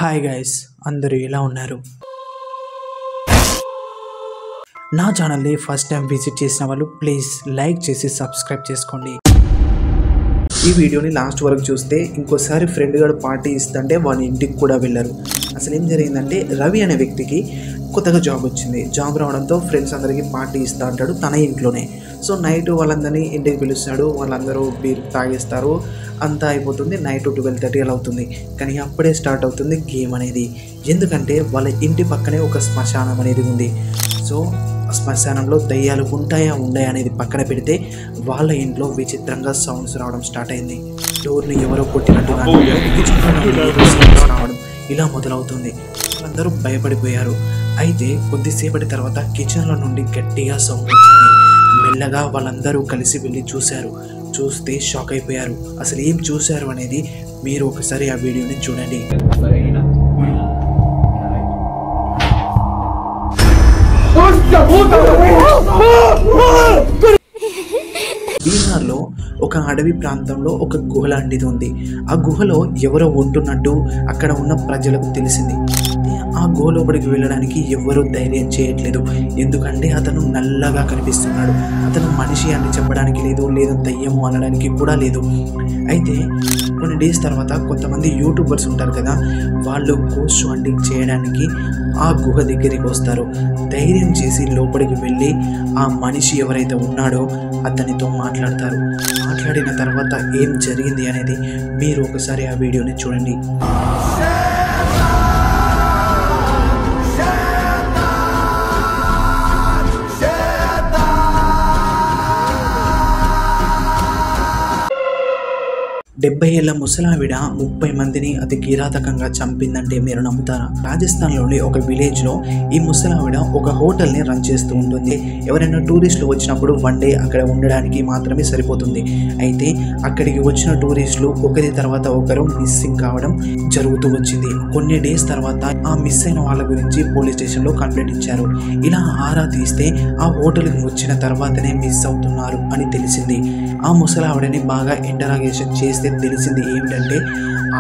Hi guys, అందరూ ఎలా ఉన్నారు? నా ఛానల్ని ఫస్ట్ టైం విజిట్ చేసిన వాళ్ళు ప్లీజ్ లైక్ చేసి సబ్స్క్రైబ్ చేసుకోండి. ఈ వీడియోని లాస్ట్ వరకు చూస్తే ఇంకోసారి ఫ్రెండ్ గారు పార్టీ ఇస్తుంటే వాళ్ళ ఇంటికి కూడా వెళ్ళరు. అసలు ఏం జరిగిందంటే రవి అనే వ్యక్తికి కొత్తగా జాబ్ వచ్చింది. జాబ్ రావడంతో ఫ్రెండ్స్ అందరికీ పార్టీ ఇస్తూ అంటాడు తన ఇంట్లోనే. సో నైట్ వాళ్ళందరినీ ఇంటికి పిలుస్తాడు. వాళ్ళందరూ బీర్ తాగేస్తారు. అంతా అయిపోతుంది. నైట్ 12:30 అలా అవుతుంది. కానీ అప్పుడే స్టార్ట్ అవుతుంది గేమ్ అనేది. ఎందుకంటే వాళ్ళ ఇంటి పక్కనే ఒక శ్మశానం అనేది ఉంది. సో శ్మశానంలో దయ్యాలు ఉంటాయా ఉండయా అనేది పక్కన పెడితే వాళ్ళ ఇంట్లో విచిత్రంగా సౌండ్స్ రావడం స్టార్ట్ అయింది. డోర్ని ఎవరో కొట్టినట్టు రావడం ఇలా మొదలవుతుంది. వాళ్ళందరూ భయపడిపోయారు. అయితే కొద్దిసేపటి తర్వాత కిచెన్లో నుండి గట్టిగా సౌండ్ వచ్చింది. మెల్లగా వాళ్ళందరూ కలిసి వెళ్ళి చూశారు. చూస్తే షాక్ అయిపోయారు. అసలు ఏం చూశారు అనేది మీరు ఒకసారి ఆ వీడియోని చూడండి. బీహార్లో ఒక అడవి ప్రాంతంలో ఒక గుహ లాంటిది ఉంది. ఆ గుహలో ఎవరో ఉంటున్నట్టు అక్కడ ఉన్న ప్రజలకు తెలిసింది. ఆ గుహ లోపలికి వెళ్ళడానికి ఎవరూ ధైర్యం చేయట్లేదు. ఎందుకంటే అతను నల్లగా కనిపిస్తున్నాడు. అతను మనిషి అని చెప్పడానికి లేదు, లేదా దయ్యము అనడానికి కూడా లేదు. అయితే కొన్ని డేస్ తర్వాత కొంతమంది యూట్యూబర్స్ ఉంటారు కదా, వాళ్ళు గోస్ట్ హంటింగ్ చేయడానికి ఆ గుహ దగ్గరికి వస్తారు. ధైర్యం చేసి లోపలికి వెళ్ళి ఆ మనిషి ఎవరైతే ఉన్నాడో అతనితో మాట్లాడతారు. మాట్లాడిన తర్వాత ఏం జరిగింది అనేది మీరు ఒకసారి ఆ వీడియోని చూడండి. డెబ్బై ఏళ్ల ముసలావిడ 30 మందిని అతి కిరాతకంగా చంపిందంటే మీరు నమ్ముతారా? రాజస్థాన్లోని ఒక విలేజ్లో ఈ ముసలావిడ ఒక హోటల్ని రన్ చేస్తూ ఉంటుంది. ఎవరైనా టూరిస్టులు వచ్చినప్పుడు వన్ డే అక్కడ ఉండడానికి మాత్రమే సరిపోతుంది. అయితే అక్కడికి వచ్చిన టూరిస్టులు ఒకరి తర్వాత ఒకరు మిస్సింగ్ కావడం జరుగుతూ వచ్చింది. కొన్ని డేస్ తర్వాత ఆ మిస్ అయిన వాళ్ళ గురించి పోలీస్ స్టేషన్లో కంప్లైంట్ ఇచ్చారు. ఇలా ఆరా తీస్తే ఆ హోటల్కి వచ్చిన తర్వాతనే మిస్ అవుతున్నారు అని తెలిసింది. ఆ ముసలావిడని బాగా ఇంటరాగేషన్ చేస్తే తెలిసింది ఏమిటంటే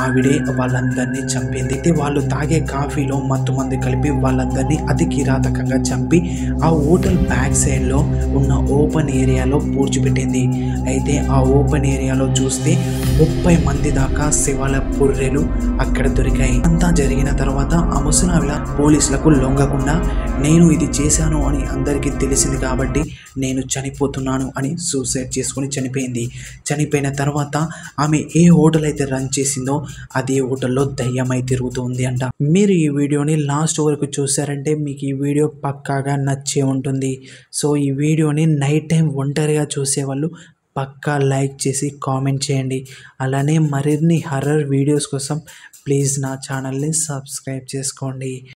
ఆవిడే వాళ్ళందరినీ చంపింది. అయితే వాళ్ళు తాగే కాఫీలో మత్తు మంది కలిపి వాళ్ళందరినీ అతి కిరాతకంగా చంపి ఆ హోటల్ బ్యాక్ సైడ్లో ఉన్న ఓపెన్ ఏరియాలో పూడ్చిపెట్టింది. అయితే ఆ ఓపెన్ ఏరియాలో చూస్తే 30 మంది దాకా శివాల పుర్రెలు అక్కడ దొరికాయి. అంతా జరిగిన తర్వాత ఆ ముసలావిడ పోలీసులకు లొంగకుండా నేను ఇది చేశాను అని అందరికీ తెలిసింది కాబట్టి నేను చనిపోతున్నాను అని సూసైడ్ చేసుకుని చనిపోయింది. చనిపోయిన తర్వాత ఆమె ఏ హోటల్ అయితే రన్ చేసిందో అదే హోటల్లో దయ్యమై తిరుగుతుంది అంట. మీరు ఈ వీడియోని లాస్ట్ వరకు చూసారంటే మీకు ఈ వీడియో పక్కాగా నచ్చే ఉంటుంది. సో ఈ వీడియోని నైట్ టైం ఒంటరిగా చూసేవాళ్ళు పక్కా లైక్ చేసి కామెంట్ చేయండి. అలానే మరిన్ని హర్రర్ వీడియోస్ కోసం ప్లీజ్ నా ఛానల్ని సబ్స్క్రైబ్ చేసుకోండి.